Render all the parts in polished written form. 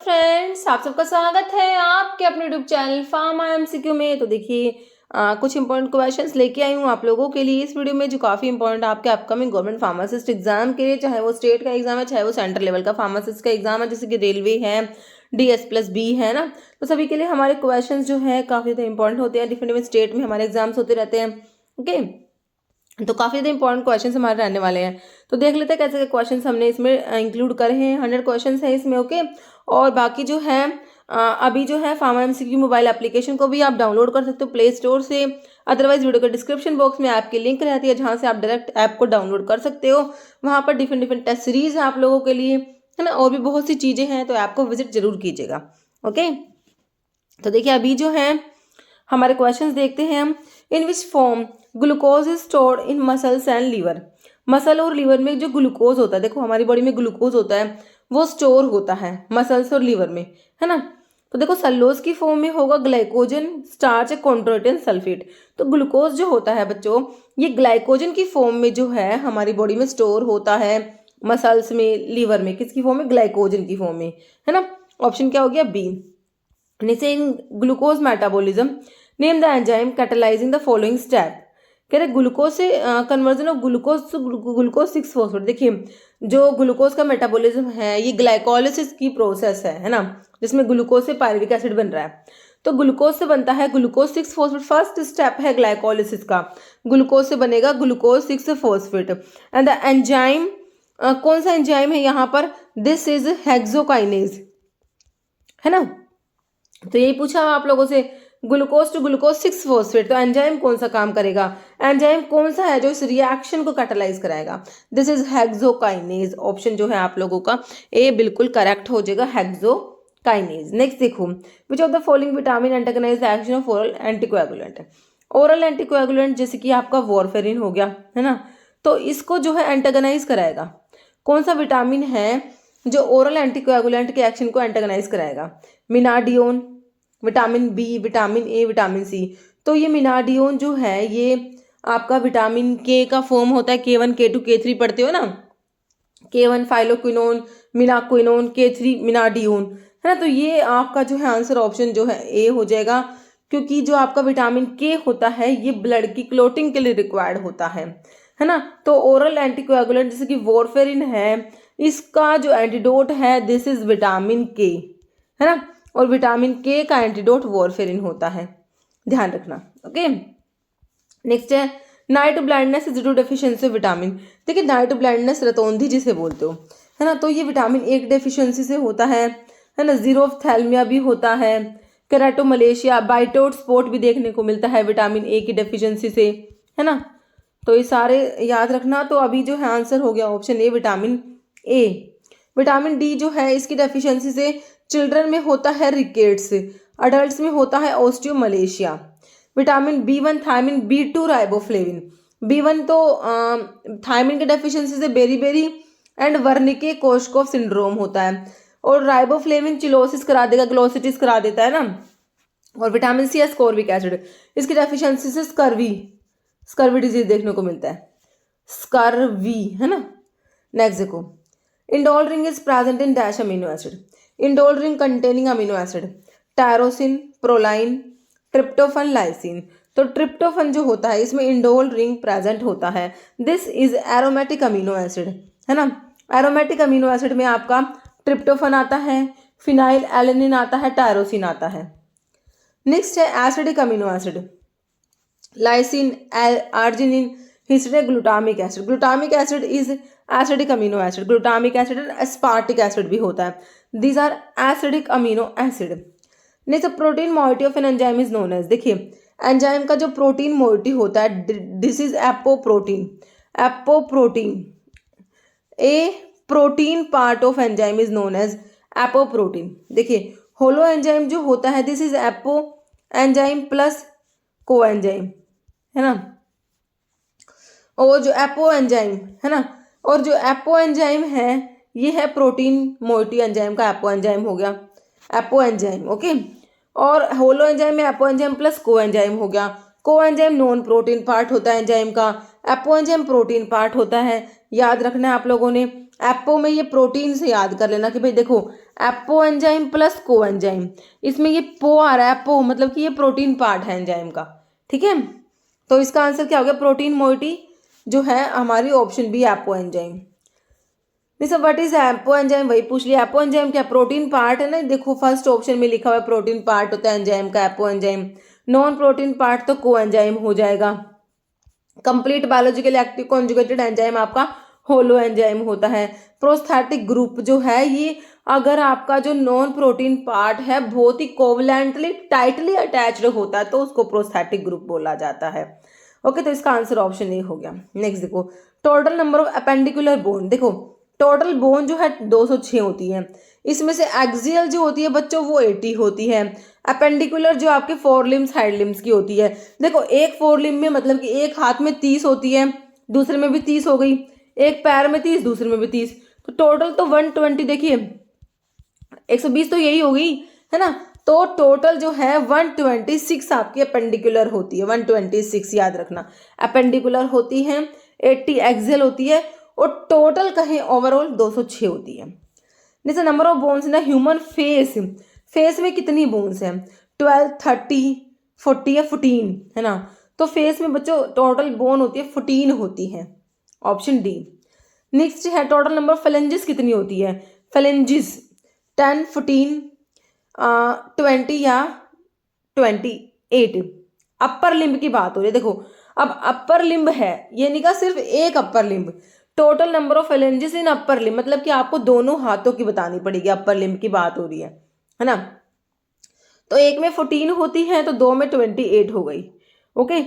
Friends, आप सबका स्वागत है आपके अपने यूट्यूब चैनल फार्मा एमसीक्यू में। तो देखिए कुछ इंपॉर्टेंट क्वेश्चंस लेके आई हूँ आप लोगों के लिए इस वीडियो में, जो काफ़ी इंपॉर्टेंट आपके अपकमिंग गवर्नमेंट फार्मासिस्ट एग्जाम के लिए, चाहे वो स्टेट का एग्जाम है चाहे वो सेंट्रल लेवल का फार्मासिस्ट का एग्जाम है, जैसे कि रेलवे है, DS+B है ना। तो सभी के लिए हमारे क्वेश्चन जो है काफ़ी ज़्यादा इंपॉर्टेंट होते हैं। डिफरेंट डिफरेंट स्टेट में हमारे एग्जाम्स होते रहते हैं। ओके, तो काफ़ी ज़्यादा इंपॉर्टेंट क्वेश्चंस हमारे रहने वाले हैं। तो देख लेते हैं कैसे क्वेश्चंस हमने इसमें इंक्लूड करे हैं। 100 क्वेश्चंस हैं इसमें। ओके, और बाकी जो है अभी जो है फार्मा एमसीक्यू मोबाइल एप्लीकेशन को भी आप डाउनलोड कर सकते हो प्ले स्टोर से। अदरवाइज वीडियो के डिस्क्रिप्शन बॉक्स में ऐप की लिंक रहती है, जहाँ से आप डायरेक्ट ऐप को डाउनलोड कर सकते हो। वहाँ पर डिफरेंट डिफरेंट टेस्ट सीरीज है आप लोगों के लिए, है ना, और भी बहुत सी चीज़ें हैं, तो ऐप को विजिट जरूर कीजिएगा। ओके, तो देखिए अभी जो है हमारे क्वेश्चंस देखते हैं हम। In which form glucose is stored in muscles and liver. Muscle और लीवर में जो ग्लूकोज होता है, देखो हमारी बॉडी में ग्लूकोज होता है, वो स्टोर होता है मसल्स और लीवर में, है ना। तो देखो सेलुलोज की फॉर्म में होगा ग्लाइकोजन, स्टार्च, कॉन्ड्रोइटिन, सल्फेट। तो ग्लूकोज जो होता है बच्चों, ये ग्लाइकोजन की फॉर्म में जो है हमारी बॉडी में स्टोर होता है मसल्स में, लीवर में। किसकी फॉर्म में? ग्लाइकोजन की फॉर्म में, है ना। ऑप्शन क्या हो गया? बी। नीचे in glucose metabolism name the enzyme catalysing the following step. कह रहे ग्लूकोज से conversion of glucose to glucose six phosphate. देखिए जो ग्लूकोज का मेटाबॉलिज्म है, ये ग्लाइकोलिसिस की प्रोसेस है ना, जिसमें ग्लूकोज से पायरुविक एसिड बन रहा है। तो ग्लूकोज से बनता है ग्लूकोज 6-फॉस्फेट। फर्स्ट स्टेप है ग्लाइकोलिसिस का, ग्लूकोज से बनेगा ग्लूकोज 6-फॉस्फेट। एंड द एंजाइम, कौन सा एंजाइम है यहाँ पर? दिस इज हेक्सोकाइनेज, है ना। तो यही पूछा आप लोगों से, ग्लूकोज टू ग्लूकोज 6-फॉस्फेट। तो एंजाइम कौन सा काम करेगा? एंजाइम कौन सा है जो इस रिएक्शन को कैटालाइज कराएगा? This is hexokinase. ऑप्शन जो है आप लोगों का ए बिल्कुल करेक्ट हो जाएगा, हेक्सोकाइनेज। नेक्स्ट देखो, which of the following vitamin antagonise the action of oral anticoagulant. Oral anticoagulant जैसे कि आपका वॉरफेरिन हो गया, है ना, तो इसको जो है एंटागोनाइज कराएगा। कौन सा विटामिन है जो ओरल एंटीकोएगुलेंट के एक्शन को एंटागोनाइज कराएगा? Menadione, vitamin B, vitamin A, vitamin C. तो ये मिनाडियोन जो है ये आपका विटामिन के का फॉर्म होता है। K1 K2 K3 पढ़ते हो ना, K1 फाइलोक्विनोन, मिनाक्विनोन, K3 मिनाडियोन, है ना। तो ये आपका जो है आंसर ऑप्शन जो है ए हो जाएगा, क्योंकि जो आपका विटामिन के होता है ये ब्लड की क्लोटिंग के लिए रिक्वायर्ड होता है ना। तो ओरल एंटीकोएगुलेंट जैसे कि वॉरफेरिन है, इसका जो एंटीडोट है दिस इज विटामिन के, है ना, और विटामिन के का एंटीडोट वॉरफेरिन होता है, ध्यान रखना। ओके, नेक्स्ट है night blindness is due to deficiency of vitamin. देखिए नाइट ब्लाइंडनेस रतौंधी जिसे बोलते हो, है ना, तो ये विटामिन ए की डेफिशिएंसी से होता है ना। जीरोफ्थैल्मिया भी होता है, केराटोमलेशिया, बाइटोट स्पॉट भी देखने को मिलता है विटामिन ए की डेफिशिएंसी से, है ना। तो ये सारे याद रखना। तो अभी जो है आंसर हो गया option A, vitamin A. Vitamin D जो है इसकी डेफिशिएंसी से चिल्ड्रन में होता है रिकेट्स, अडल्ट्स में होता है osteomalacia. Vitamin B1 thiamine, B2 riboflavin. B1 तो थायमिन के डेफिशिएंसी से बेरीबेरी एंड वर्निके कोशकोफ सिंड्रोम होता है, और राइबोफ्लेविन चिलोसिस करा देगा, ग्लोसिटिस करा देता है ना। और विटामिन सी एस्कॉर्बिक एसिड, इसकी डेफिशिएंसी से स्कर्वी डिजीज देखने को मिलता है, स्कर्वी, है ना। नेक्स्ट देखो, indole ring is present in dash amino acid. Indole ring containing amino acid tyrosine, proline, tryptophan, lysine. तो ट्रिप्टोफन जो होता है इसमें इंडोल रिंग प्रेजेंट होता है। This is aromatic amino acid, है ना। एरोमेटिक अमीनो एसिड में आपका ट्रिप्टोफन आता है, फिनाइल एलेनिन आता है, टायरोसिन आता है। नेक्स्ट है acidic amino acid, lysine, arginine, histidine, glutamic acid. Glutamic acid is acidic amino acid. Glutamic acid and aspartic acid भी होता है। These are acidic amino acid. Next, protein moiety of an enzyme is known as. देखिए enzyme का जो protein moiety होता है this is apoprotein. Apoprotein, a protein part of enzyme is known as apoprotein. देखिए holoenzyme जो होता है this is apo enzyme plus को एंजाइम, है ना। और जो एपो एंजाइम है ना, और जो एपो एंजाइम है ये है प्रोटीन मोइटी एंजाइम का एपो एंजाइम हो गया, एपो एंजाइम। ओके, और होलो एंजाइम में एपो एंजाइम प्लस को एंजाइम हो गया। को एंजाइम नॉन प्रोटीन पार्ट होता है एंजाइम का, एपो एंजाइम प्रोटीन पार्ट होता है। याद रखना है आप लोगों ने, एपो में ये प्रोटीन से याद कर लेना कि भाई देखो एपो एंजाइम प्लस को एंजाइम, इसमें ये पो आ रहा है, पो मतलब कि ये प्रोटीन पार्ट है एंजाइम का, ठीक है। तो इसका आंसर क्या हो गया, प्रोटीन मोइटी जो है हमारी ऑप्शन बी एपो एंजाइम। नहीं sir what is apo enzyme, वही पूछ लिया। एपो एंजाइम क्या प्रोटीन पार्ट है ना, देखो फर्स्ट ऑप्शन में लिखा हुआ है प्रोटीन पार्ट होता है एंजाइम का apo enzyme, non protein part तो को एंजाइम हो जाएगा। Complete biological active conjugated enzyme आपका होलो एंजाइम होता है। प्रोस्थेटिक ग्रुप जो है ये अगर आपका जो नॉन प्रोटीन पार्ट है बहुत ही कोवलेंटली टाइटली अटैच्ड होता है तो उसको प्रोस्थेटिक ग्रुप बोला जाता है। ओके, तो इसका आंसर ऑप्शन ए हो गया। नेक्स्ट देखो, total number of appendicular bone, देखो टोटल बोन जो है 206 होती है, इसमें से एक्सियल जो होती है बच्चों वो 80 होती है, अपेंडिकुलर जो आपके फोर लिम्स हाइड लिम्स की होती है। देखो एक फोर लिम्ब में मतलब कि एक हाथ में 30 होती है, दूसरे में भी 30 हो गई, एक पैर में 30 दूसरे में भी 30, तो टोटल तो 120, देखिए 120 तो यही होगी है ना। तो टोटल जो है 126 आपकी अपेंडिकुलर होती है, 126 याद रखना अपेंडिकुलर होती है, 80 एक्सियल होती है और टोटल कहें ओवरऑल 206 होती है। जैसे number of bones in the human face, face में कितनी बोन्स हैं, 12, 30, 40 या 14 है ना। तो फेस में बच्चों टोटल बोन होती है 14 होती है, ऑप्शन डी। नेक्स्ट है टोटल नंबर ऑफ फेलेंजेस कितनी होती है, फेलेंजेस 10, 14, 20 या 28। अपर लिम्ब की बात हो रही है, देखो अब अपर लिम्ब है ये नहीं कहा सिर्फ एक upper limb, total number of phalanges in upper limb मतलब कि आपको दोनों हाथों की बतानी पड़ेगी, अपर लिम्ब की बात हो रही है ना। तो एक में 14 होती है तो दो में 28 हो गई। ओके,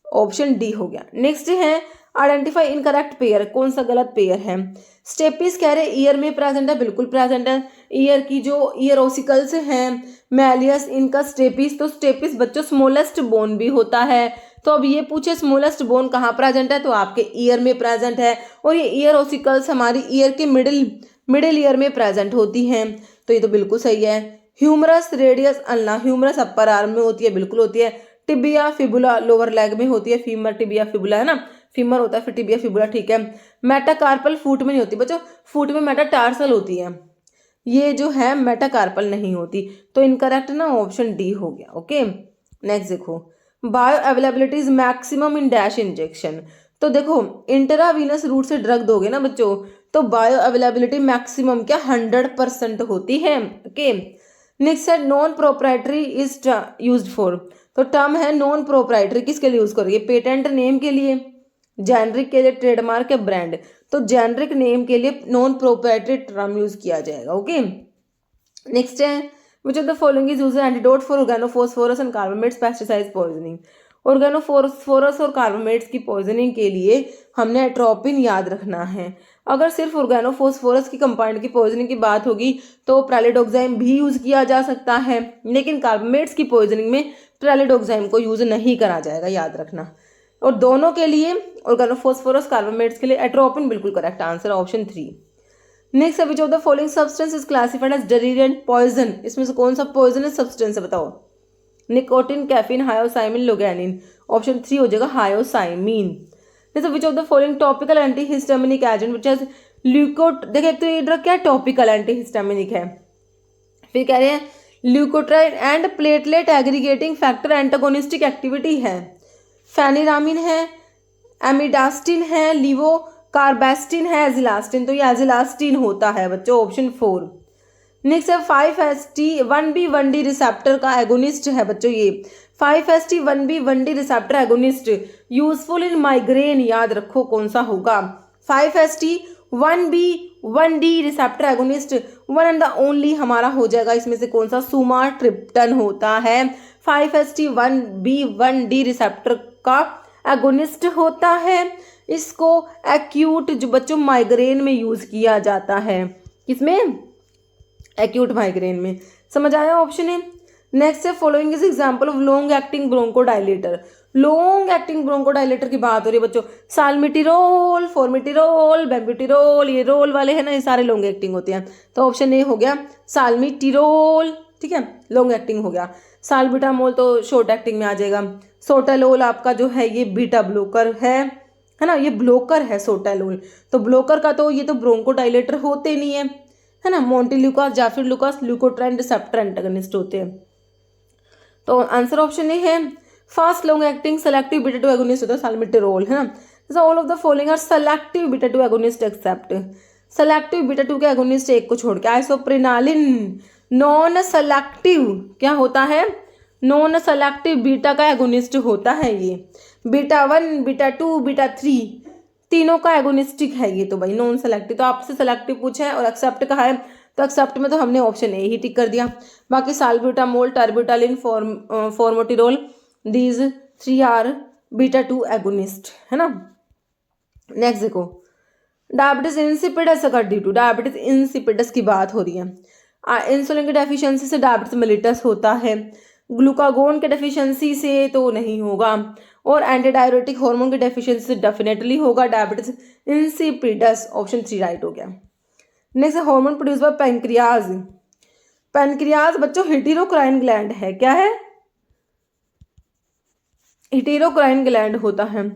ऑप्शन डी हो गया। नेक्स्ट है आइडेंटिफाई इनकरेक्ट पेयर, कौन सा गलत पेयर है। स्टेपिस कह रहे ईयर में प्रेजेंट है, बिल्कुल प्रेजेंट है। ईयर की जो ईयर ओसिकल्स हैं मैलियस इनका स्टेपिस, तो स्टेपिस बच्चों स्मॉलेस्ट बोन भी होता है। तो अब ये पूछे स्मॉलेस्ट बोन कहाँ प्रेजेंट है, तो आपके ईयर में प्रेजेंट है और ये ईयर ओसिकल्स हमारी ईयर के मिडिल ईयर में प्रेजेंट होती हैं, तो ये तो बिल्कुल सही है। Humerus radius ulna, humerus upper arm में होती है, बिल्कुल होती है। टिबिया फिबुला लोअर लेग में होती है, फीमर टिबिया फिबुला है ना, फीमर होता है फिर टिबिया फिबुला, ठीक है। मेटाकार्पल फुट में नहीं होती बच्चों, फुट में मेटाटार्सल होती है, ये जो है मेटाकार्पल नहीं होती, तो इनकरेक्ट ना ऑप्शन डी हो गया। ओके, नेक्स्ट देखो bio availability is maximum in dash injection, तो देखो इंट्रावीनस रूट से ड्रग दोगे ना बच्चों तो बायो अवेलेबिलिटी मैक्सिमम क्या 100% होती है। ओके, नेक्स्ट है non proprietary is used for, तो टर्म है नॉन प्रोप्राइटरी किसके लिए यूज करोगे, पेटेंट नेम के लिए, जेनरिक के लिए, ट्रेडमार्क या ब्रांड, तो जेनरिक नेम के लिए नॉन प्रोप्राइटरी टर्म यूज किया जाएगा। ओके, नेक्स्ट है which of the following is used antidote for organophosphorus and carbamates pesticide poisoning, organophosphorus और कार्बामेट्स की पॉइजनिंग के लिए हमने एट्रोपिन याद रखना है। अगर सिर्फ ऑर्गेनोफॉस्फोरस की कंपाउंड की पॉइजनिंग की बात होगी तो प्रेलिडोक्साइम भी यूज किया जा सकता है, लेकिन कार्बामेट्स की पॉइजनिंग में प्रेलिडोक्साइम को यूज नहीं करा जाएगा, याद रखना। और दोनों के लिए ऑर्गेनोफॉस्फोरस कार्बामेट्स के लिए एट्रोपिन बिल्कुल correct answer, option 3। Next which of the following substance is classified as deliriant poison, इसमें से कौन सा पॉइजनस सब्सटेंस है बताओ, nicotine, caffeine, hyoscyamine, loganin, option 3 हो जाएगा hyoscyamine. Next which of the following topical antihistaminic agent which has ल्यूकोट, देखिए एक तो ये ड्रग क्या टॉपिकल एंटीहिस्टामिनिक है, फिर कह रहे हैं leukotriene and platelet aggregating factor antagonistic activity है, फेनिरामिन है, एमिडास्टिन है, लीवो कार्बेस्टिन है, एजिलास्टिन, तो ये एजिलास्टिन होता है बच्चों, ऑप्शन 4। नेक्स्ट है 5-HT1B1D रिसेप्टर का एगोनिस्ट है बच्चों, ये 5-HT1B1D receptor agonist useful in migraine, याद रखो कौन सा होगा, 5-HT1B1D receptor agonist one and the only हमारा हो जाएगा इसमें से कौन सा, सुमाट्रिप्टन होता है, 5-HT1B1D रिसेप्टर का एगोनिस्ट होता है। इसको एक्यूट जो बच्चों माइग्रेन में यूज किया जाता है, किसमें, एक्यूट माइग्रेन में, समझ आया ऑप्शन है। नेक्स्ट है following is example of long acting bronchodilator, long acting bronchodilator की बात हो रही है बच्चों, साल्मिटिरोल, फॉर्मिटिरोल, बेम्ब्यूटिरोल, ये रोल वाले हैं ना, ये सारे लॉन्ग एक्टिंग होते हैं, तो ऑप्शन ए हो गया साल्मिटिरोल, ठीक है लॉन्ग एक्टिंग हो गया। साल्बिटामोल तो शॉर्ट एक्टिंग में आ जाएगा। सोटालोल आपका जो है ये बीटा ब्लोकर है ना, ये ब्लोकर है सोटालोल, तो ब्लोकर का तो ये तो ब्रोंकोडाइलेटर होते नहीं है, है ना। Montelukast, zafirlukast, leukotriene receptor antagonist होते हैं। तो आंसर ऑप्शन ए है fast long acting selective beta 2 agonist होता है साल्मेटेरोल, है ना। जैसे all of the following are selective beta 2 agonist except selective beta 2 के एगोनिस्ट एक को छोड़ के। आइसोप्रेनालिन नॉन सेलेक्टिव क्या होता है, नॉन सेलेक्टिव बीटा का एगोनिस्ट होता है ये। बीटा 1, बीटा 2, बीटा 3 तीनों का एगोनिस्टिक है ये तो भाई नॉन सेलेक्टिव। तो आपसे सेलेक्टिव पूछा है और एक्सेप्ट कहा है, तो एक्सेप्ट में तो हमने ऑप्शन ए ही टिक कर दिया। बाकी salbutamol, terbutaline, formoterol, these 3 are beta 2 agonist, है ना। नेक्स्ट देखो, डायबिटीज इंसिपिडस अगर ड्यू टू, डायबिटीज इंसिपिडस की बात हो रही है। इंसुलिन की डेफिशिएंसी से डायबिटीज मेलिटस होता है, ग्लूकागोन के डेफिशिएंसी से तो नहीं होगा, और एंटी डायरेटिक हार्मोन की डेफिशिएंसी से डेफिनेटली होगा डायबिटीज इंसिपिडस। ऑप्शन 3 राइट हो गया। Next hormone produce by pancreas. Pancreas बच्चों हिटेरोक्राइन ग्लैंड है, क्या है, हिटेरोक्राइन ग्लैंड होता है।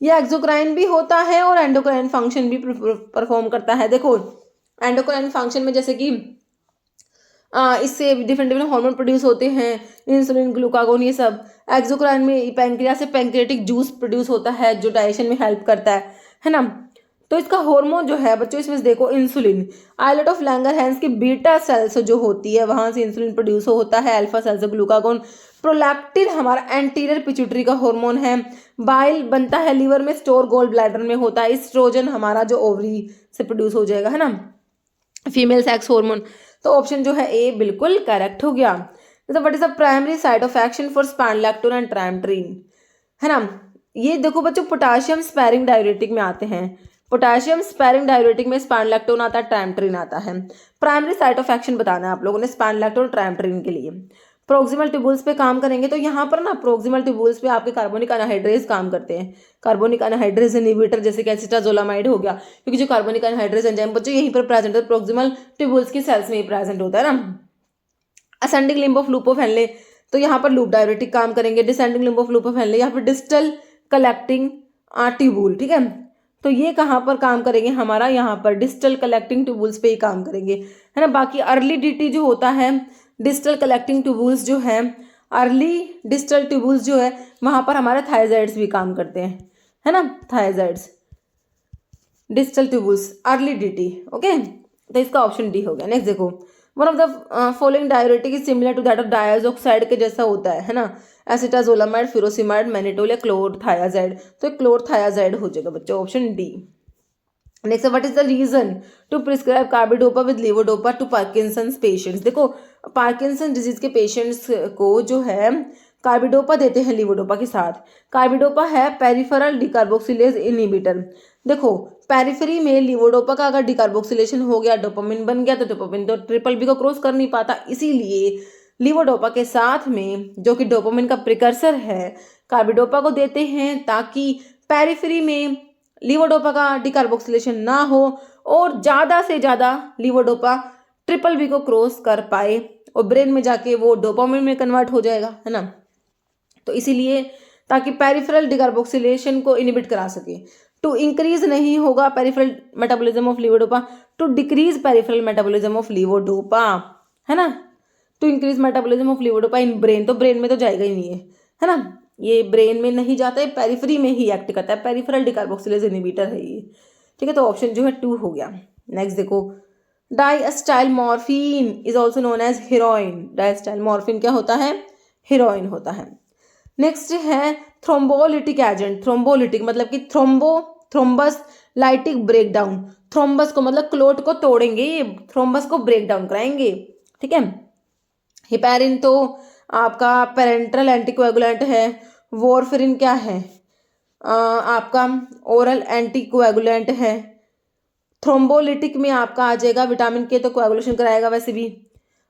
यह एक्सोक्राइन भी होता है और एंडोक्राइन फंक्शन भी परफॉर्म करता है। देखो एंडोक्राइन फंक्शन में जैसे कि इससे डिफरेंट डिफरेंट हार्मोन प्रोड्यूस होते हैं, इंसुलिन, ग्लूकागोन, ये सब। एक्सोक्राइन में पैंक्रियास से पैंक्रियाटिक जूस प्रोड्यूस होता है जो डाइजेशन में हेल्प करता है ना। तो इसका हार्मोन जो है बच्चों इसमें देखो इंसुलिन, आइलेट ऑफ लैंगरहैंस की बीटा सेल्स जो होती है वहां से इंसुलिन प्रोड्यूस होता है, अल्फा सेल्स ग्लूकागोन। प्रोलैक्टिन हमारा एंटीरियर पिट्यूटरी का हार्मोन है। बाइल बनता है लीवर में, स्टोर गोल ब्लैडर में होता है। एस्ट्रोजन हमारा जो ओवरी से प्रोड्यूस हो जाएगा, है ना, फीमेल सेक्स हार्मोन। तो ऑप्शन जो है ए बिल्कुल करेक्ट हो गया। तो what is the primary site of action for spironolactone and triamterene, है ना। ये देखो बच्चों पोटाशियम स्पैरिंग डाययूरेटिक में आते हैं, पोटाशियम स्पैरिंग डाययूरेटिक में स्पैनलैक्टोन आता है, ट्राइमेट्रिन आता है। प्राइमरी साइट ऑफ एक्शन बताना है आप लोगों ने स्पैनलैक्टोन ट्राइमेट्रिन के लिए। प्रोक्सिमल ट्यूबुल्स पे काम करेंगे, तो यहाँ पर ना प्रोक्सिमल ट्यूबुल्स पे आपके कार्बोनिक अनहाइड्रेज काम करते हैं, कार्बोनिक अनहाइड्रेज इनहिबिटर, जैसे कि एसिटाजोलामाइड हो गया, क्योंकि जो कार्बोनिक अनहाइड्रेज एंजाइम बच्चों यहीं पर प्रेजेंट है, प्रोक्सिमल ट्यूबुल्स की सेल्स में ही प्रेजेंट होता है ना। असेंडिंग लिम्ब ऑफ लूपोफेनले, तो यहाँ पर लूप डायरेटिक काम करेंगे। डिसेंडिंग लिम्ब ऑफ लूपोफेनले, यहाँ पर डिस्टल कलेक्टिंग ट्यूबुल, ठीक है। तो ये कहाँ पर काम करेंगे, हमारा यहाँ पर डिस्टल कलेक्टिंग ट्यूबुल्स पे ही काम करेंगे, है ना। बाकी अर्ली डीटी जो होता है, डिस्टल कलेक्टिंग ट्यूबुल्स जो है, अर्ली डिस्टल ट्यूबुल्स जो है वहाँ पर हमारे थायजाइड्स भी काम करते हैं, है ना, thiazides, distal tubules, early DT, okay. तो इसका ऑप्शन डी हो गया। नेक्स्ट देखो, one of the following diuretic is similar to that of diazoxide के जैसा होता है ना, एसिटाजोलामाइड, फ्यूरोसिमाइड, मैनिटोल या क्लोरथायाजाइड। तो क्लोरथायाजाइड हो जाएगा बच्चों, option D. Next, what is the reason to prescribe carbidopa with levodopa to Parkinson's patients. देखो पार्किंसन डिजीज के पेशेंट्स को जो है कार्बिडोपा देते हैं लीवोडोपा के साथ। कार्बिडोपा है पेरिफेरल डिकार्बोक्सिलेज इनहिबिटर। देखो पेरिफेरी में लीवोडोपा का अगर डिकार्बोक्सिलेशन हो गया, डोपामिन बन गया, तो डोपामिन तो ट्रिपल बी को क्रॉस कर नहीं पाता, इसीलिए लीवोडोपा के साथ में जो कि डोपामिन का प्रिकर्सर है कार्बिडोपा को देते हैं, ताकि पेरिफेरी में लीवोडोपा का डिकार्बोक्सिलेशन ना हो और ज़्यादा से ज़्यादा लीवोडोपा ट्रिपल बी को क्रॉस कर पाए और ब्रेन में जाके वो डोपामिन में कन्वर्ट हो जाएगा, है ना। तो इसीलिए ताकि पेरिफेरल डिकार्बोक्सिलेशन को इनहिबिट करा सके। टू इंक्रीज नहीं होगा peripheral metabolism of levodopa, to decrease peripheral metabolism of levodopa, है ना। To increase metabolism of levodopa in brain, तो ब्रेन में तो जाएगा ही नहीं है ना, ये ब्रेन में नहीं जाता है, पेरिफेरी में ही एक्ट करता है, पेरिफेरल डिकार्बोक्सिलेज इनहिबिटर है ये, ठीक है। तो ऑप्शन जो है 2 हो गया। नेक्स्ट देखो, diacetyl morphine is also known as heroin. Diacetyl morphine क्या होता है, हीरोइन होता है। नेक्स्ट है थ्रोम्बोलिटिक एजेंट। थ्रोम्बोलिटिक मतलब कि thrombus lytic break down, thrombus को मतलब क्लोट को तोड़ेंगे, ये थ्रोम्बस को ब्रेक डाउन कराएंगे, ठीक है। हिपैरिन तो आपका पेरेंट्रल एंटीकोएगुलेंट है। वॉरफेरिन क्या है, आपका ओरल एंटीकोएगुलेंट है। थ्रोम्बोलिटिक में आपका आ जाएगा विटामिन के, तो कोएगुलेशन कराएगा, वैसे भी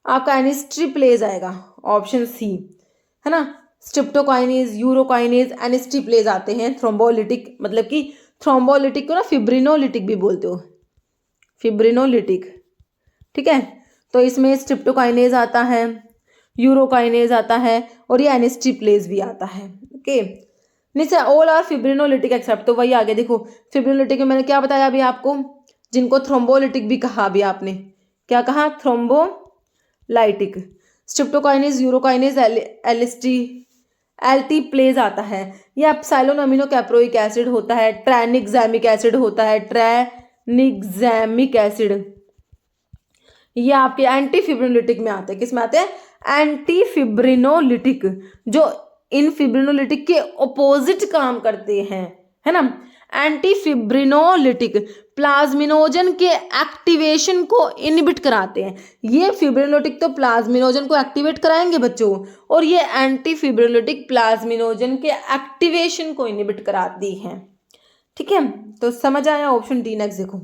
आपका एनिस्ट्रिप्लेज आएगा, ऑप्शन सी, है ना। स्ट्रिप्टोकाइनेज, यूरोकाइनेज, एनिस्ट्रिप्लेज आते हैं थ्रोम्बोलिटिक, मतलब कि थ्रोम्बोलिटिक को ना फिब्रिनोलिटिक भी बोलते हो, फिब्रिनोलिटिक, ठीक है। तो इसमें स्ट्रिप्टोकाइनेज आता है, यूरोकाइनेज आता है और ये एनिस्ट्रिप्लेज भी आता है, ओके। नीचे ऑल आर फिब्रिनोलिटिक एक्सेप्ट, तो वही आगे देखो फिब्रिनोलिटिक में मैंने क्या बताया अभी आपको, जिनको थ्रोम्बोलिटिक भी कहा अभी आपने, क्या कहा, थ्रोम्बोलाइटिक। स्ट्रिप्टोकाइनेज, यूरोकाइनेज, एल्टीप्लेज आता है। ये एप्सिलॉन अमीनो कैप्रोइक एसिड होता है, ट्रैनिक्सैमिक एसिड होता है, ट्रैनिक्सैमिक एसिड। ये आपके एंटी फिब्रिनोलिटिक में आते हैं। किस में आते हैं, एंटी फिब्रिनोलिटिक, जो इन फिब्रिनोलिटिक के ऑपोजिट काम करते हैं, है ना। एंटी फिब्रिनोलिटिक प्लाज्मिनोजन के एक्टिवेशन को इनहिबिट कराते हैं। ये फिब्रिनोलिटिक तो प्लाज्मिनोजन को एक्टिवेट कराएंगे बच्चों, और ये एंटी फिब्रिनोलिटिक प्लाज्मिनोजन के एक्टिवेशन को इनहिबिट कराती हैं। ठीक है, तो समझ आया। ऑप्शन डी नेक्स्ट देखो,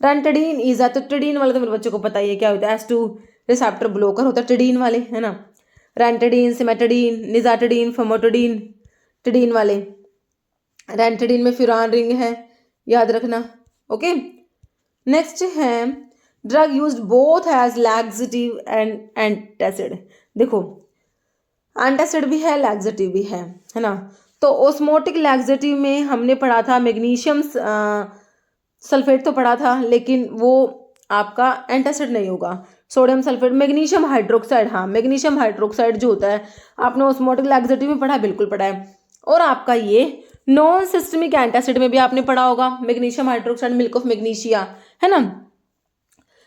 रेंटेडिन, इजाटोटिडिन वाले तो मेरे बच्चों को पता ही है क्या होता है, S2 रिसेप्टर ब्लॉकर होता है टिडिन वाले, है ना। रेंटेडिन, सिमेटिडिन, निजाटिडिन, फमोटिडिन, टिडिन वाले। रेंटेडिन में फ्यूरान रिंग है, याद रखना। ओके, नेक्स्ट है drug used both as laxative and antacid. देखो, एंटासिड भी है, लैक्सेटिव भी है ना। तो ओस्मोटिक लैक्सेटिव में हमने पढ़ा था मैग्नीशियम सल्फेट तो पढ़ा था, लेकिन वो आपका एंटासिड नहीं होगा। सोडियम सल्फेट, मैग्नीशियम हाइड्रोक्साइड, हाँ मैग्नीशियम हाइड्रोक्साइड जो होता है आपने ओस्मोटिक लैक्सेटिव में पढ़ा है, बिल्कुल पढ़ा है। और आपका ये नॉन सिस्टमिक एंटासिड में भी आपने पढ़ा होगा, magnesium hydroxide, milk of magnesia, है ना।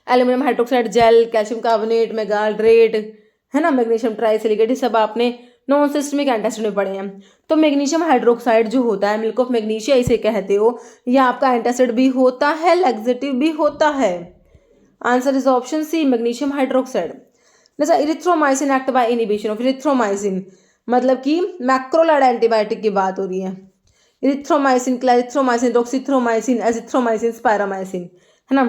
Aluminium hydroxide gel, calcium carbonate, मेगाल्ड्रेट, है ना, मैग्नीशियम ट्राइसिलिकेट, सब आपने नॉन सिस्टमिक एंटासिड में पढ़े हैं। तो मैग्नीशियम हाइड्रोक्साइड जो होता है, मिल्क ऑफ मैग्नीशिया इसे कहते हो, यह आपका एंटासिड भी होता है, लैक्सेटिव भी होता है। Answer is option C, magnesium hydroxide. जैसा erythromycin act by inhibition of erythromycin, मतलब कि मैक्रोलाइड एंटीबायोटिक की बात हो रही है। Erythromycin, clarithromycin, doxithromycin, azithromycin, spiramycin, है ना।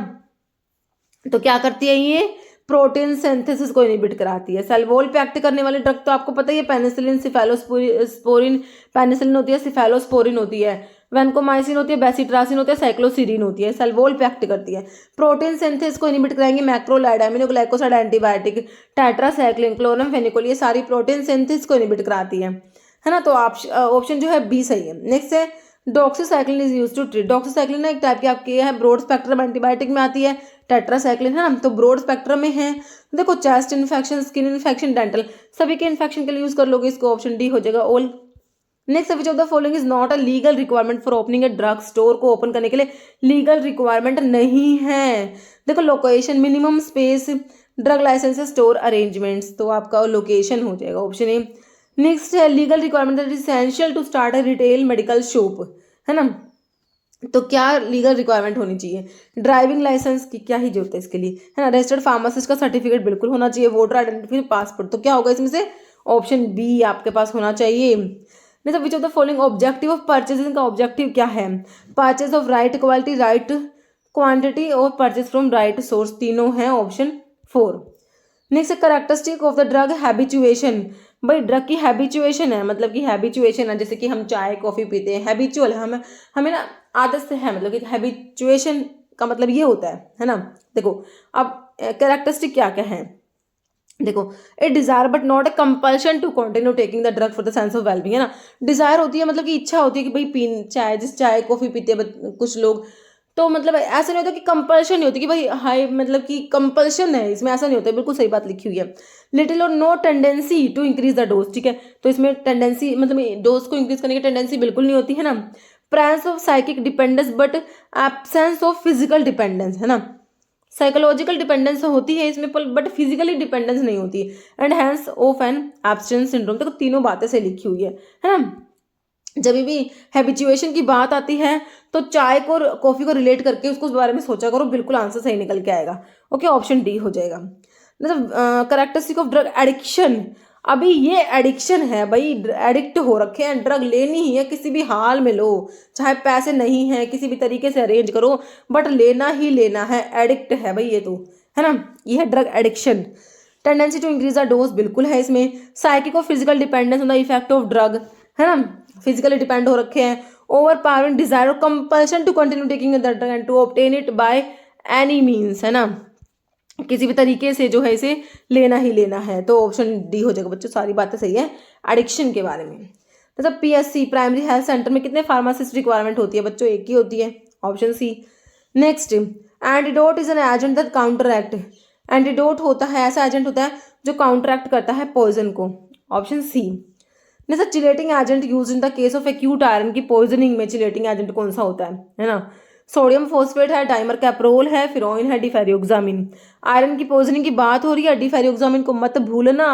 तो क्या करती है ये, प्रोटीन सिंथेसिस को इनहिबिट कराती है। सेल वॉल पे एक्ट करने वाली ड्रग तो आपको पता ही है, पेनिसिलिन, सिफेलोस्पोरिन, पेनिसिलिन होती है, सिफेलोस्पोरिन होती है, वैनकोमाइसिन होती है, बेसिट्रासिन होती है, साइक्लोसिरिन होती है। सेल वॉल पे एक्ट करती है। प्रोटीन सिंथेसिस को इनहिबिट कराएंगे macrolide, aminoglycoside antibiotic, tetracycline, chloramphenicol, ये सारी प्रोटीन सिंथेसिस को इनहिबिट कराती है ना। तो ऑप्शन जो है बी सही है। नेक्स्ट है doxycycline is use to treat. Doxycycline ना एक टाइप की आपकी है, ब्रॉड स्पेक्ट्रम एंटीबायोटिक में आती है। टेट्रासाइक्लिन है ना, तो ब्रॉड स्पेक्ट्रम में है। देखो, chest infection, skin infection, dental, सभी के इन्फेक्शन के लिए यूज कर लोगे इसको, ऑप्शन डी हो जाएगा all. Next, which of the following is not a legal requirement for opening a drug store. को ओपन करने के लिए लीगल रिक्वायरमेंट नहीं है। देखो, location, minimum space, drug license, store arrangements, तो आपका लोकेशन हो जाएगा ऑप्शन ए। नेक्स्ट है legal requirement that is essential to start a retail medical shop, है ना। तो क्या लीगल रिक्वायरमेंट होनी चाहिए, ड्राइविंग लाइसेंस की क्या ही जरूरत है इसके लिए, है ना। रजिस्टर्ड फार्मासिस्ट का सर्टिफिकेट बिल्कुल होना चाहिए, वोटर आइडेंटिटी, पासपोर्ट। तो क्या होगा इसमें से, ऑप्शन बी आपके पास होना चाहिए। नहीं, विच of the following objective of purchasing का ऑब्जेक्टिव क्या है, purchase of right quality, right quantity और परचेज फ्रॉम राइट सोर्स, तीनों हैं, option 4। Next, characteristic of the drug habituation. भाई ड्रग की हैबिचुएशन है, मतलब कि हैबिचुएशन है, जैसे कि हम चाय कॉफ़ी पीते हैं, हैबिचुअल है, हमें ना आदत से है, मतलब कि हैबिचुएशन का मतलब ये होता है ना। देखो, अब कैरेक्टरिस्टिक क्या क्या है, देखो, a desire but not a compulsion to continue taking the drug for the sense of wellbeing, है ना। डिज़ायर होती है, मतलब कि इच्छा होती है कि भाई पी चाय, जिस चाय कॉफ़ी पीते हैं कुछ लोग, तो मतलब ऐसा नहीं होता कि कंपल्शन नहीं होती कि भाई हाई, मतलब कि कंपल्शन है इसमें, ऐसा नहीं होता है, बिल्कुल सही बात लिखी हुई है। लिटिल और no tendency to increase the dose, ठीक है, तो इसमें टेंडेंसी, मतलब डोज को इंक्रीज करने की टेंडेंसी बिल्कुल नहीं होती, है ना। Presence of psychic dependence but absence of physical dependence, है ना। साइकोलॉजिकल डिपेंडेंस होती है इसमें, बट फिजिकली डिपेंडेंस नहीं होती। And hence of an abstinence syndrome, तो तीनों बातें से लिखी हुई है ना। जब भी हैबिचुएशन की बात आती है तो चाय को, कॉफ़ी को रिलेट करके उसको उस बारे में सोचा करो, बिल्कुल आंसर सही निकल के आएगा। ओके, ऑप्शन डी हो जाएगा। मतलब करेक्टरिस्टिक ऑफ ड्रग एडिक्शन, अभी ये एडिक्शन है भाई, एडिक्ट हो रखे हैं, ड्रग लेनी ही है, किसी भी हाल में लो, चाहे पैसे नहीं है, किसी भी तरीके से अरेंज करो, बट लेना ही लेना है, एडिक्ट है भाई ये तो, है ना। ये है drug addiction. Tendency to increase the dose, बिल्कुल है इसमें। साइकिक और physical dependence on the effect of drug, है ना, फिजिकली डिपेंड हो रखे हैं। ओवर पावरिंग डिजायर और compulsion to continue taking the drug and to obtain it by any means, है ना, किसी भी तरीके से जो है इसे लेना ही लेना है, तो ऑप्शन डी हो जाएगा बच्चों, सारी बातें सही है एडिक्शन के बारे में। मतलब पीएससी प्राइमरी हेल्थ सेंटर में कितने फार्मासिस्ट रिक्वायरमेंट होती है बच्चों, एक ही होती है, option C. Next, antidote is an agent that counteract, antidote होता है, ऐसा एजेंट होता है जो काउंटरैक्ट करता है पॉइजन को, ऑप्शन सी। नहीं sir, chelating agent use in the case of acute iron की पॉइजनिंग में चिलेटिंग एजेंट कौन सा होता है ना? सोडियम फॉस्फेट है, डाइमर कैप्रोल है, फिरोइन है, डिफेरियोक्सामिन। आयरन की पॉइजनिंग की बात हो रही है, डिफेरियोक्सामिन को मत भूलना,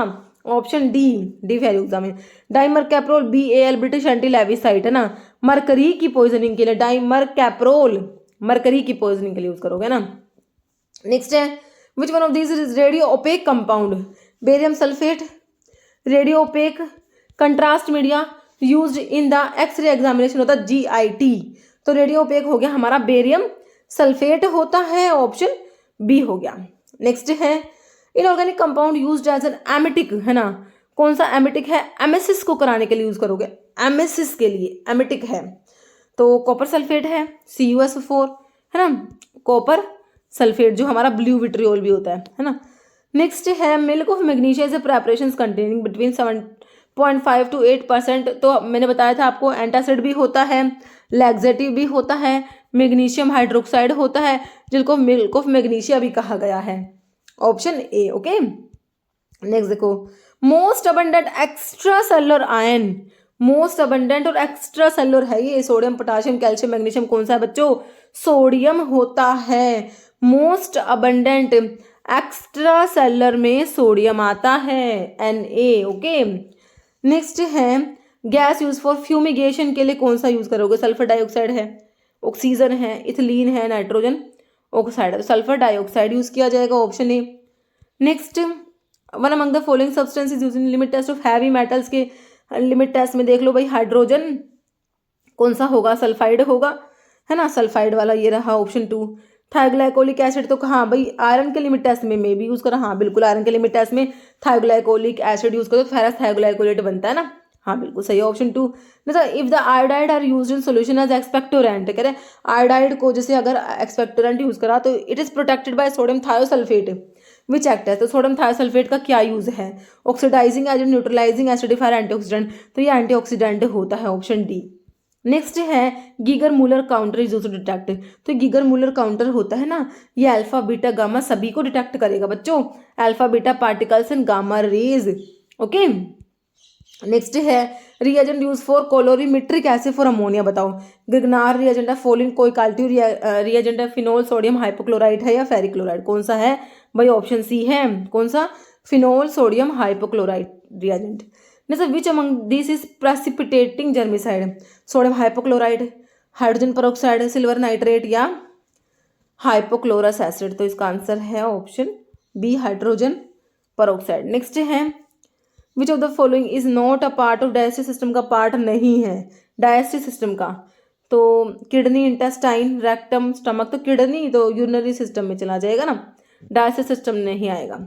option D deferoxamine. Dimercaprol BAL British anti lewisite है ना, मरकरी की पॉइजनिंग के लिए डाइमर कैप्रोल मरकरी की पॉइजनिंग के लिए यूज करोगे ना। नेक्स्ट है which one of this is radiopaque compound? Barium sulphate, radiopaque, contrast media used in the X ray examination होता है GIT। तो रेडियो ओपेक हो गया हमारा बेरियम सल्फेट होता है, ऑप्शन बी हो गया। नेक्स्ट है inorganic compound used as an emetic है ना, कौन सा एमिटिक है? एमेसिस को कराने के लिए यूज करोगे, एमेसिस के लिए एमिटिक है तो कॉपर सल्फेट है, CuSO4 है ना, कॉपर सल्फेट जो हमारा ब्लू विट्रियोल भी होता है ना। नेक्स्ट है milk of magnesia is preparation containing between 7.5 to 8%। तो मैंने बताया था आपको, एंटासिड भी होता है, लैक्सेटिव भी होता है, मैग्नीशियम हाइड्रोक्साइड होता है, जिनको मिल्क ऑफ मैग्नीशिया भी कहा गया है, ऑप्शन ए। ओके, नेक्स्ट देखो most abundant extra cellular ion, most abundant और एक्स्ट्रा सेलुलर है ये सोडियम पोटाशियम कैल्शियम मैग्नीशियम, कौन सा है बच्चों? सोडियम होता है। मोस्ट अबंडेंट एक्स्ट्रा सेलुलर में सोडियम आता है, Na। ओके, नेक्स्ट है गैस यूज फॉर फ्यूमिगेशन के लिए कौन सा यूज करोगे? सल्फर डाइऑक्साइड है, ऑक्सीजन है, इथिलीन है, नाइट्रोजन ऑक्साइड है, तो सल्फर डाइऑक्साइड यूज किया जाएगा, option A. Next one among the following substances use in limit test of heavy metals के लिमिट टेस्ट में देख लो भाई, हाइड्रोजन कौन सा होगा? सल्फाइड होगा है ना, सल्फाइड वाला ये रहा, ऑप्शन 2। थायोग्लाइकोलिक एसिड तो कहाँ भाई, आयरन के लिमिट टेस्ट में भी यूज करा, हाँ बिल्कुल, आयरन के लिमिट टेस्ट में थायोग्लाइकोलिक एसिड यूज करो तो फेरस थायोग्लाइकोलेट बनता है ना, हाँ बिल्कुल सही, option 2। If the iodide are used in solution as expectorant, कह रहे आयोडाइड को जैसे अगर एक्सपेक्टोरेंट यूज करा तो it is protected by sodium thiosulphate which act है, तो सोडियम थायोसल्फेट का क्या यूज है? Oxidising agent, neutralising acidifier, antioxidant, तो ये एंटीऑक्सीडेंट होता है, ऑप्शन डी। नेक्स्ट है Geiger Muller counter is also detect, तो गीगर मूलर काउंटर होता है ना, ये अल्फा बीटा गामा सभी को डिटेक्ट करेगा बच्चों, alpha beta particles and gamma rays. Okay, next है reagent use for colorimetric acid for ammonia, बताओ ग्रिगनार रिएजेंट है, फोलिन कोइकाल्टिव रिएजेंट है, फिनोल सोडियम हाइपोक्लोराइड है या फेरिक्लोराइड, कौन सा है भाई? ऑप्शन सी है, कौन सा? Phenol sodium hypochlorite reagent. Next which among this is precipitating germicide? Sodium hypochlorite, hydrogen peroxide, silver nitrate या हाइपोक्लोरस एसिड, तो इसका आंसर है option B hydrogen peroxide. Next है which of the following is not a part of digestive system, का part नहीं है digestive system का, तो किडनी, इंटेस्टाइन, रेक्टम, स्टमक, तो किडनी तो यूरिनरी सिस्टम में चला जाएगा ना, डाइजेस्टिव सिस्टम नहीं आएगा।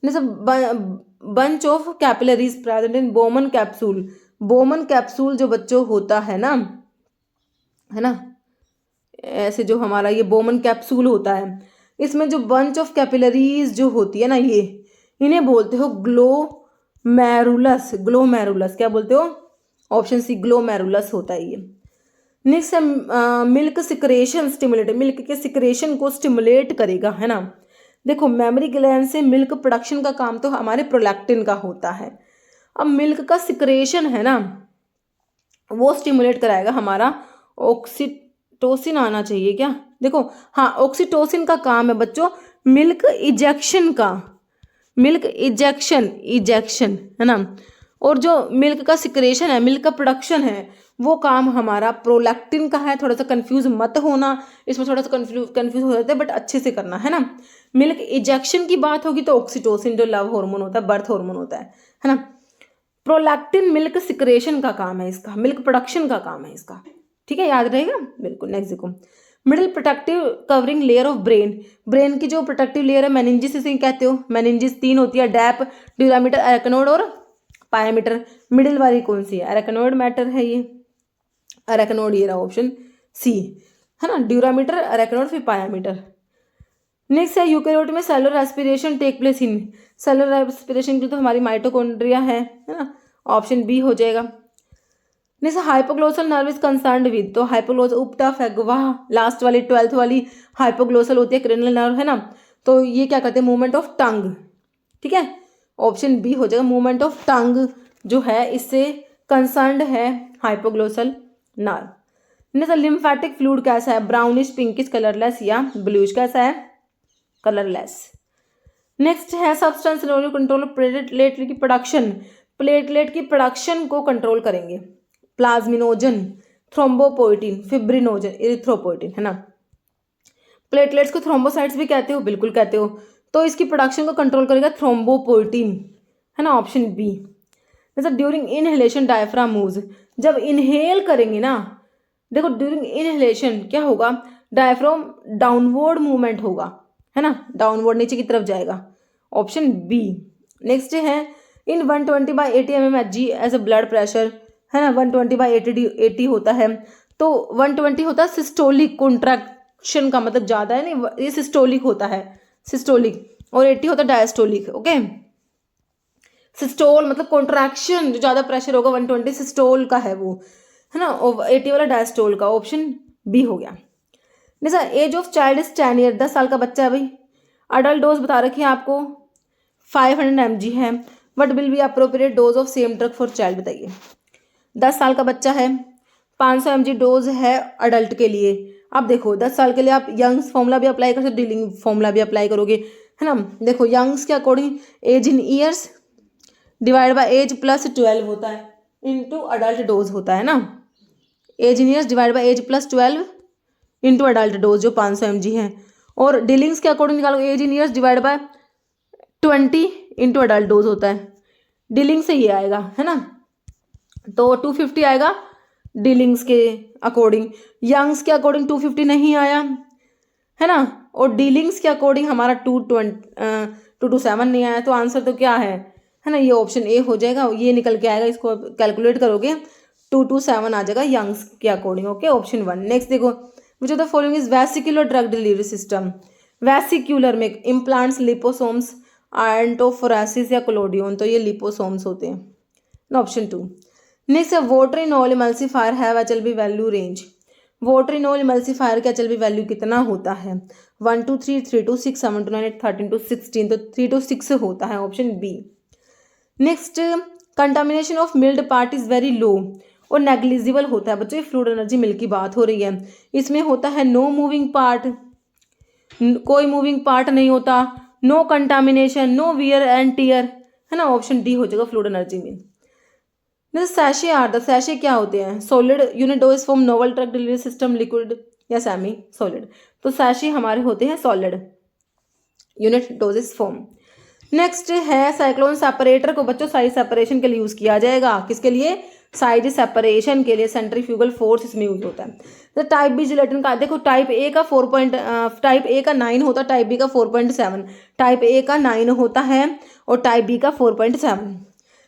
Bunch of capillaries present in Bowman capsule, Bowman capsule जो बच्चों होता है ना ऐसे जो हमारा ये बोमन कैप्सूल होता है, इसमें जो बंच ऑफ कैपिलरीज जो होती है ना, ये इन्हें बोलते हो ग्लोमेरुलस, ग्लोमेरुलस क्या बोलते हो? ऑप्शन सी ग्लोमेरुलस होता है ये। नेक्स्ट है मिल्क सिक्रेशन स्टिमुलेट, मिल्क के सिक्रेशन को स्टिमुलेट करेगा है ना, देखो मेमरी ग्लैंड से मिल्क प्रोडक्शन का काम तो हमारे प्रोलैक्टिन का होता है, अब मिल्क का सिक्रेशन है ना वो स्टिमुलेट कराएगा हमारा ऑक्सीटोसिन आना चाहिए क्या, देखो हाँ ऑक्सीटोसिन का काम है बच्चों मिल्क इजेक्शन का, मिल्क इजेक्शन है ना, और जो मिल्क का सिक्रेशन है, मिल्क का प्रोडक्शन है, वो काम हमारा प्रोलैक्टिन का है। थोड़ा सा कंफ्यूज मत होना, इसमें थोड़ा सा कंफ्यूज हो जाता है बट अच्छे से करना है ना। मिल्क इजेक्शन की बात होगी तो ऑक्सीटोसिन जो लव हार्मोन होता है, बर्थ हार्मोन होता है ना। प्रोलैक्टिन मिल्क सिक्रेशन का काम है इसका, मिल्क प्रोडक्शन का काम है इसका, ठीक है, याद रहेगा बिल्कुल। नेक्स्ट देखो middle protective covering layer of brain, brain की जो प्रोटेक्टिव लेयर है मेनिंजिस इसे कहते हो, मेनिंजिस 3 होती है, डैप, ड्यूरामीटर, एरेक्नोड और पायामीटर, मिडिल वाली कौन सी है? एरेक्नोड मैटर है ये, एरेक्नोड ये रहा ऑप्शन सी है ना, ड्यूरामीटर, एरेक्नोड फिर पायामीटर। नेक्स्ट है यूकेरियोट में cellular respiration take place in, cellular respiration के लिए तो हमारी माइटोकॉन्ड्रिया है ना, ऑप्शन बी हो जाएगा। Next hypoglossal nerve is concerned with, तो हाइपोग्लोसल उपटा फैगवा लास्ट वाली 12th वाली हाइपोग्लोसल होती है, क्रेनियल नर्व है ना, तो ये क्या करते हैं, मूवमेंट ऑफ टंग, ठीक है। ऑप्शन बी हो जाएगा, मूवमेंट ऑफ टंग जो है इससे कंसर्न्ड है hypoglossal nerve. Next lymphatic fluid कैसा है, ब्राउनिश पिंकिश कलरलेस या ब्लूइश, कैसा है, कलरलेस। नेक्स्ट है सब्सटेंस कंट्रोल प्लेटलेट की प्रोडक्शन, प्लेटलेट की प्रोडक्शन को कंट्रोल करेंगे, प्लाज्मिनोजन, थ्रोम्बोपोइटिन, फिब्रिनोजन, इरिथ्रोपोइटिन, है ना। प्लेटलेट्स को थ्रोम्बोसाइट्स भी कहते हो, बिल्कुल कहते हो, तो इसकी प्रोडक्शन को कंट्रोल करेगा थ्रोम्बोपोइटिन, है ना, ऑप्शन बी। जैसे ड्यूरिंग इनहेलेशन डायफ्राम मूव्स, जब इनहेल करेंगे ना, देखो ड्यूरिंग इनहेलेशन क्या होगा, डायफ्राम डाउनवर्ड मूवमेंट होगा, है ना, डाउनवर्ड नीचे की तरफ जाएगा, ऑप्शन बी। नेक्स्ट है in 120/80 mmHg as a blood pressure, है ना, 120/80 होता है, तो 120 होता है सिस्टोलिक कॉन्ट्रैक्शन का मतलब ज़्यादा है नहीं, ये सिस्टोलिक होता है, सिस्टोलिक, और 80 होता है डायस्टोलिक, ओके। सिस्टोल मतलब कॉन्ट्रैक्शन, जो ज़्यादा प्रेशर होगा 120 सिस्टोल का है वो, है ना, और 80 वाला डायस्टोल का, ऑप्शन बी हो गया। नहीं sir, age of child is 10 year, 10 साल का बच्चा है भाई, अडल्ट डोज बता रखी है आपको 500 mg है, what will be appropriate dose of same drug for child, बताइए। 10 साल का बच्चा है, 500 mg डोज है अडल्ट के लिए। अब देखो 10 साल के लिए आप यंग्स फॉर्मूला भी अप्लाई कर सकते, डीलिंग फॉर्मूला भी अप्लाई करोगे, है ना। देखो यंग्स के according age in years divide by age plus 12 होता है, इंटू अडल्ट डोज होता है ना, age in years divide by age plus 12 into adult dose जो 500 mg है, और डीलिंग्स के अकॉर्डिंग निकालो age in years divide by 20 into adult dose होता है, डीलिंग से ये आएगा, है ना, तो 250 आएगा डीलिंग्स के अकॉर्डिंग, यंग्स के अकॉर्डिंग 250 नहीं आया, है ना, और डीलिंग्स के अकॉर्डिंग हमारा 227 नहीं आया, तो आंसर तो क्या है ना, ये ऑप्शन ए हो जाएगा, ये निकल के आएगा, इसको कैलकुलेट करोगे 227 आ जाएगा यंग्स के अकॉर्डिंग, ओके, ऑप्शन 1। नेक्स्ट देखो which of the following is vesicular drug delivery system, vesicular में इम्प्लांट्स, लिपोसोम्स, एंटोफोरेसिस या क्लोडियन, तो ये लिपोसोम्स होते हैं, ऑप्शन 2। नेक्स्ट है वोट्रिनोल emulsifier have HLB value range, वोट्रिनोल इमल्सिफायर का एचएलबी वैल्यू कितना होता है, 1 to 3, 3 to 6, 7 to 9, 8, 13 to 16, तो 3 to 6 होता है, option B. Next contamination of milled part is very low और नेग्लिजिबल होता है, बच्चों फ्लूइड एनर्जी मिल की बात हो रही है, इसमें होता है नो मूविंग पार्ट, कोई मूविंग पार्ट नहीं होता, no contamination, no wear and tear, है ना, ऑप्शन डी हो जाएगा फ्लूइड एनर्जी में। सैशे आर द सैशे क्या होते हैं, solid unit dose form novel drug delivery system, liquid या सेमी सॉलिड, तो सैशे हमारे होते हैं solid unit doses form. Next है साइक्लोन सेपरेटर को बच्चों साइज सेपरेशन के लिए यूज़ किया जाएगा, किसके लिए, साइज सेपरेशन के लिए, सेंट्रीफ्यूगल फोर्स इसमें यूज होता है। तो टाइप बी जिलेटिन का देखो, टाइप ए का 9 होता है, टाइप बी का 4.7, टाइप ए का 9 होता है और टाइप बी का 4.7।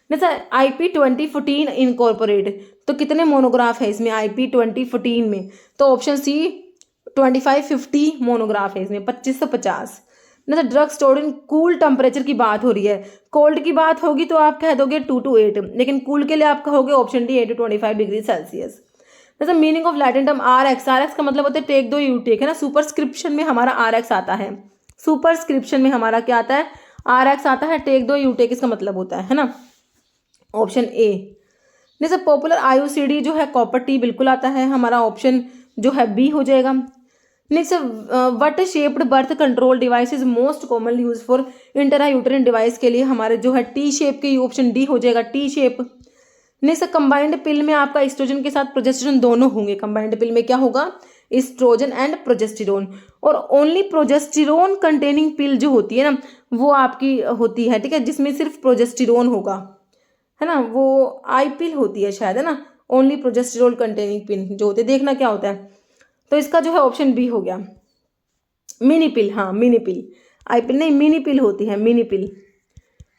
जैसा IP 2014 इनकॉर्पोरेट, तो कितने मोनोग्राफ है इसमें IP 2014 में, तो ऑप्शन सी 2550 मोनोग्राफ है इसमें, 2550। जैसे drug stored in cool temperature की बात हो रही है, कोल्ड की बात होगी तो आप कह दोगे 2 to 8, लेकिन कूल के लिए आप कहोगे option D 8 to 25 degree Celsius. जैसे meaning of Latin term RX, RX का मतलब होता है टेक दो यू टेक, है ना, सुपरस्क्रिप्शन में हमारा RX आता है, सुपरस्क्रिप्शन में हमारा क्या आता है, RX आता है, टेक दो यू टेक इसका मतलब होता है ना, ऑप्शन ए। जैसे पॉपुलर IUCD जो है कॉपर टी, बिल्कुल आता है, हमारा ऑप्शन जो है बी हो जाएगा। Next what shaped birth control device is most commonly use for intrauterine device के लिए हमारे जो है टी शेप के, ऑप्शन डी हो जाएगा T shape. Next combined pill में आपका एस्ट्रोजन के साथ प्रोजेस्टेरोन दोनों होंगे, कंबाइंड पिल में क्या होगा, एस्ट्रोजन एंड प्रोजेस्टेरोन, और ओनली प्रोजेस्टेरोन कंटेनिंग पिल जो होती है ना वो आपकी होती है, ठीक है, जिसमें सिर्फ प्रोजेस्टेरोन होगा, है ना, वो आई पिल होती है शायद, है ना, ओनली प्रोजेस्टेरोन कंटेनिंग पिल जो होते हैं, देखना क्या होता है, तो इसका जो है ऑप्शन बी हो गया, मिनी पिल, हाँ मिनी पिल, आई पिल नहीं, मिनी पिल होती है, मिनी पिल,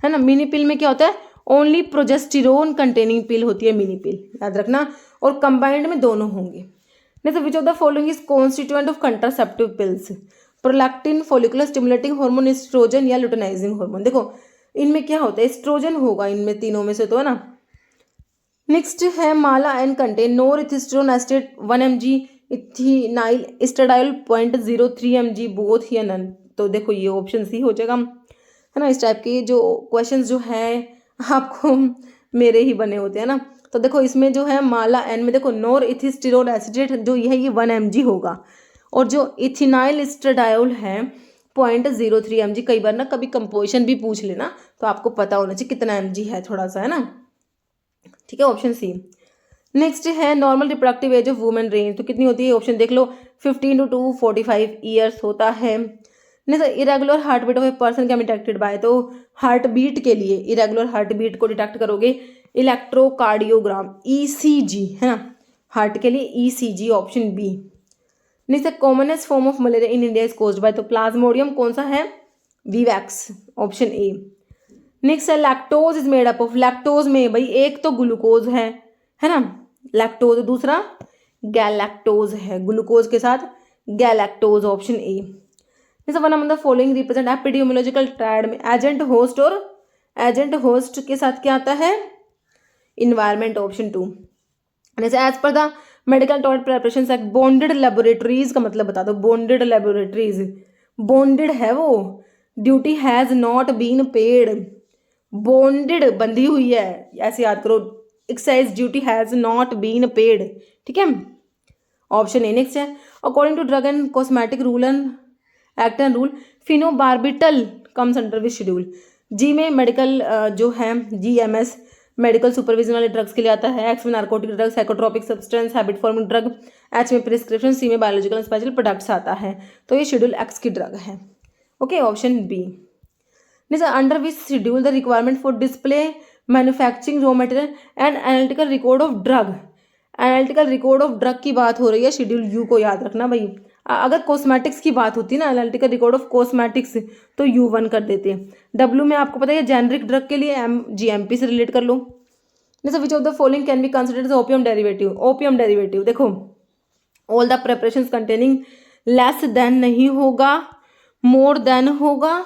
है ना, मिनी पिल में क्या होता है, ओनली प्रोजेस्टेरोन कंटेनिंग पिल होती है मिनी पिल, याद रखना, और कंबाइंड में दोनों होंगे। Next which of the following is constituent of contraceptive pills, prolactin, follicular stimulating hormone, oestrogen या लुटेनाइजिंग हार्मोन, देखो इनमें क्या होता है, एस्ट्रोजन होगा इनमें तीनों में से, तो है ना। नेक्स्ट है Mala and contain norethisterone acetate 1 mg, ethinyl oestradiol 0.03 mg, both या नन, तो देखो ये ऑप्शन सी हो जाएगा, है ना। इस टाइप के जो क्वेश्चंस जो हैं आपको मेरे ही बने होते हैं ना। तो देखो इसमें जो है माला एन में देखो नॉर इथिस्टिरोल एसिटेट जो ये है ये 1 mg होगा, और जो इथिनाइल एस्ट्राडायोल है 0.03 mg। कई बार ना कभी कंपोजिशन भी पूछ लेना तो आपको पता होना चाहिए कितना mg है थोड़ा सा, है ना। ठीक है, ऑप्शन सी। नेक्स्ट है normal reproductive age of women range, तो कितनी होती है ऑप्शन देख लो, 15 to 45 ईयर्स होता है। Next irregular heartbeat of a person can be detected by, तो हार्ट बीट के लिए इरेगुलर हार्ट बीट को डिटेक्ट करोगे इलेक्ट्रोकार्डियोग्राम ईसीजी, है ना, हार्ट के लिए ECG, option B. Next commonest form of malaria in India is caused by, तो प्लाज्मोडियम कौन सा है, वीवैक्स, ऑप्शन ए। नेक्स्ट है lactose is made up of, lactose में भाई एक तो ग्लूकोज है ना, लैक्टोज, दूसरा गैलैक्टोज है, ग्लूकोज के साथ गैलैक्टोज, ऑप्शन ए। जैसे one of the following represent epidemiological triad में एजेंट होस्ट, और एजेंट होस्ट के साथ क्या आता है, इन्वायरमेंट, ऑप्शन 2। जैसे as per the medical toilet preparation act bonded laboratories का मतलब बता दो, बॉन्डेड लेबोरेटरीज, बॉन्डेड है वो, duty has not been paid, bonded बंधी हुई है, ऐसे याद करो, excise duty has not been paid, ठीक है, ऑप्शन ए। नेक्स्ट है according to drug and cosmetic rule and act and rule phenobarbital comes under which schedule, G में मेडिकल जो है जीएमएस मेडिकल सुपरविजन वाले ड्रग्स के लिए आता है, एक्स में narcotic drugs, psychotropic substance, habit forming drug, H में प्रिस्क्रिप्शन, सी में बायोलॉजिकल एंड स्पेशल प्रोडक्ट्स आता है, तो ये शेड्यूल एक्स की ड्रग है, okay, option B. Under which schedule the requirement for display manufacturing raw material and analytical record of drug, analytical record of drug की बात हो रही है, शेड्यूल यू को याद रखना भाई। अगर कॉस्मेटिक्स की बात होती है ना, एनालिटिकल रिकॉर्ड ऑफ कॉस्मेटिक्स, तो U1 कर देते हैं। डब्ल्यू में आपको पता है जेनरिक ड्रग के लिए GMP से रिलेट कर लो। जैसे which of the following can be considered as opium derivative, opium derivative देखो all the preparations containing less than नहीं होगा, मोर देन होगा,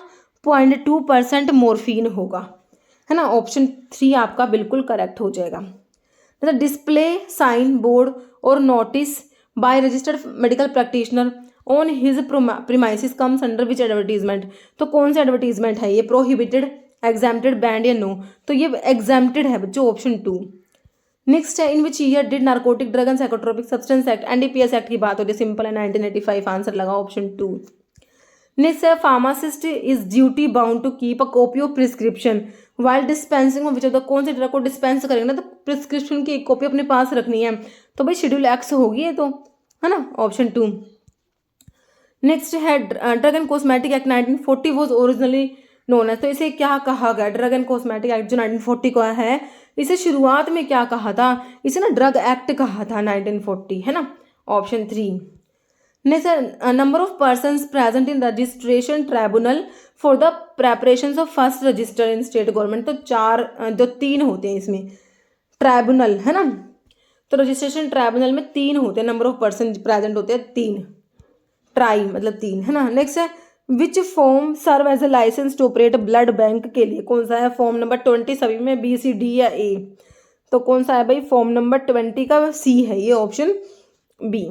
0.2% मोर्फिन होगा, है ना, ऑप्शन 3 आपका बिल्कुल करेक्ट हो जाएगा। डिस्प्ले साइन बोर्ड और notice by registered medical practitioner on his premises comes under which advertisement, तो कौन सा एडवर्टीजमेंट है ये, प्रोहिबिटेड, एग्जाम्प्टेड, बैंड या नो, तो ये एग्जाम्प्टेड है बच्चों, ऑप्शन 2। नेक्स्ट है in which year did narcotic drug and psychotropic substance act, NDPS act की बात हो रही है, सिंपल है 1985, आंसर लगा ऑप्शन 2। नेक्स्ट है pharmacist is duty bound to keep a copy of prescription while dispensing which of the, कौन से ड्रग को डिस्पेंस करेंगे ना, तो प्रिस्क्रिप्शन की एक कॉपी अपने पास रखनी है, तो भाई शेड्यूल एक्स होगी ये तो, है ना, ऑप्शन 2। नेक्स्ट है drug and cosmetic act 1940 was originally known है, तो इसे क्या कहा गया, ड्रग एंड कॉस्मेटिक एक्ट जो 1940 का है, इसे शुरुआत में क्या कहा था, इसे ना ड्रग एक्ट कहा था 1940, है ना, option 3। Next number of persons present in registration tribunal for the preparation of first resistor in state government, तो 3 होते हैं इसमें ट्राइब्यूनल, है ना, तो रजिस्ट्रेशन ट्राइब्यूनल में 3 होते हैं, नंबर ऑफ पर्सन प्रेजेंट होते हैं 3, ट्राई मतलब 3, है ना। नेक्स्ट है which form serve as a licence to operate blood bank के लिए, कौन सा है, फॉर्म नंबर 20 सभी में B C D या A, तो कौन सा है भाई, फॉर्म नंबर 20 का C है ये, ऑप्शन B।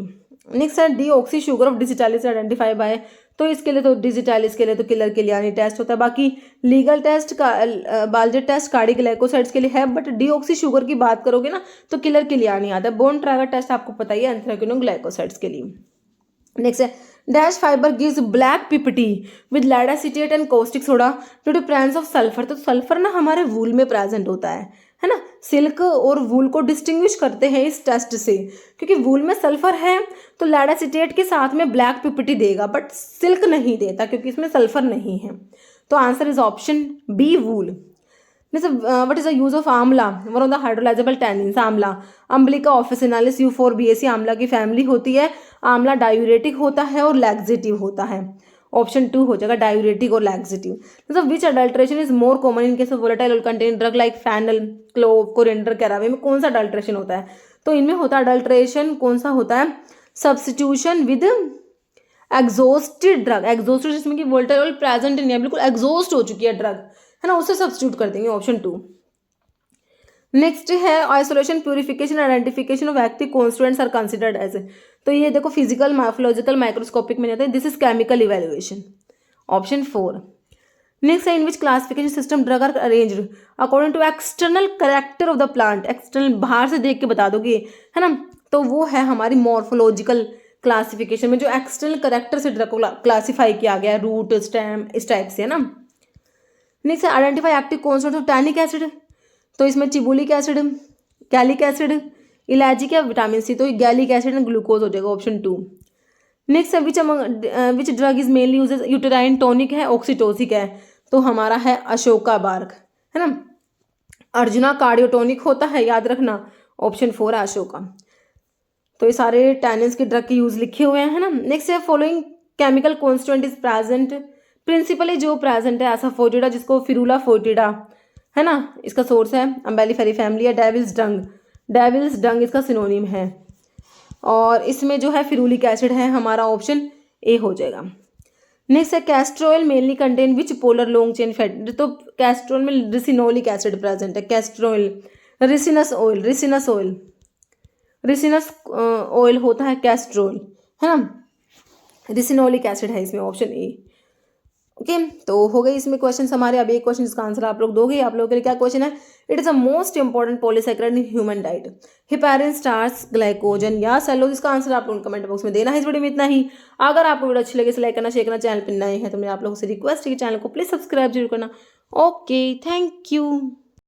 नेक्स्ट है deoxy sugar of digitalis identify bye, तो इसके लिए तो डिजिटालिस के लिए तो किलर किलियानी टेस्ट होता है, बाकी लीगल टेस्ट का बाल्जेट टेस्ट कार्डिक ग्लाइकोसाइड्स के लिए है, बट डीऑक्सी शुगर की बात करोगे ना तो किलर किलियानी आता है। बोन ट्रैगर टेस्ट आपको पता ही है एंथ्राक्विनोन ग्लाइकोसाइड्स के लिए। नेक्स्ट है डैश फाइबर गिव्स ब्लैक पिपटी with lead acetate and caustic soda due to presence of sulphur, तो सल्फर ना हमारे वूल में प्रेजेंट होता है ना, सिल्क और वूल को डिस्टिंग्विश करते हैं इस टेस्ट से, क्योंकि वूल में सल्फर है तो लेड एसीटेट के साथ में ब्लैक पिपटी देगा, बट सिल्क नहीं देता क्योंकि इसमें सल्फर नहीं है, तो answer is option B wool. What is the use of amla, one of the hydrolysable tannins, amla, Emblica officinalis U4BAC आंवला की फैमिली होती है, आंवला डायूरेटिक होता है और लैक्सेटिव होता है, ऑप्शन 2 हो जाएगा डायूरेटिक और लैक्सेटिव। मतलब which adulteration is more common in case of volatile और contain drug like fennel, clove, coriander, caraway में कौन सा अडल्ट्रेशन होता है, तो इनमें होता है अडल्ट्रेशन कौन सा होता है, substitution with exhausted drug, exhausted जिसमें कि वोलेटाइल प्रेजेंट नहीं है, बिल्कुल एग्जॉस्ट हो चुकी है ड्रग, है ना, उससे सब्स्टिट्यूट कर देंगे, ऑप्शन 2। नेक्स्ट है isolation purification identification of active constituents are considered as, तो ये देखो फिजिकल मार्फोलॉजिकल माइक्रोस्कोपिक में जाता है, this is chemical evaluation, option 4। Next है in which classification system drug are arranged according to external character of the plant. External बाहर से देख के बता दोगे, है ना, तो वो है हमारी मॉर्फोलॉजिकल क्लासिफिकेशन में जो एक्सटर्नल करेक्टर से ड्रग को क्लासीफाई किया गया, रूट, स्टेम, इस टाइप से, है ना। नेक्स्ट है identify active constituent of tannic acid, तो इसमें चिबुलिक एसिड, गैलिक एसिड, इलायची या विटामिन सी, तो गैलिक एसिड एंड ग्लूकोज हो जाएगा, ऑप्शन 2। नेक्स्ट है which drug is mainly use uterine tonic है, ऑक्सीटोसिक है, तो हमारा है अशोका बार्क, है ना। अर्जुना कार्डियोटोनिक होता है, याद रखना, ऑप्शन 4 है अशोका। तो ये सारे टैनिन्स के ड्रग के यूज लिखे हुए हैं, है ना। नेक्स्ट है following chemical constituent is present, principally जो प्रेजेंट है ऐसा फोर्टिडा, जिसको फिरूला फोर्टिडा, है ना, इसका सोर्स है अम्बेलिफेरी फैमिली है। डेविल्स डंग, डेविल्स डंग इसका सिनोनिम है, और इसमें जो है फिरूलिक एसिड है, हमारा ऑप्शन ए हो जाएगा। नेक्स्ट है Castrol mainly contain which polar long chain fat, तो कैस्ट्रोल में रिसिनोलिक एसिड प्रेजेंट है। Castrol, ricinus oil, ricinus oil, ricinus oil होता है कैस्ट्रोल, है ना। रिसिनोलिक एसिड है इसमें, ऑप्शन ए। ओके, तो हो गई इसमें क्वेश्चन हमारे। अब एक क्वेश्चन इसका आंसर आप लोग दोगे। आप लोगों के लिए क्या क्वेश्चन है? It is the most important polysaccharide in human diet, heparin, starch, glycogen या सेलोज। इसका आंसर आप लोगों को कमेंट बॉक्स में देना है। इस वीडियो में इतना ही। अगर आपको वीडियो अच्छी लगे तो लाइक करना, शेयर करना, चैनल पर नए हैं तो मैं आप लोगों से रिक्वेस्ट है कि चैनल को प्लीज सब्सक्राइब जरूर करना। Okay, thank you.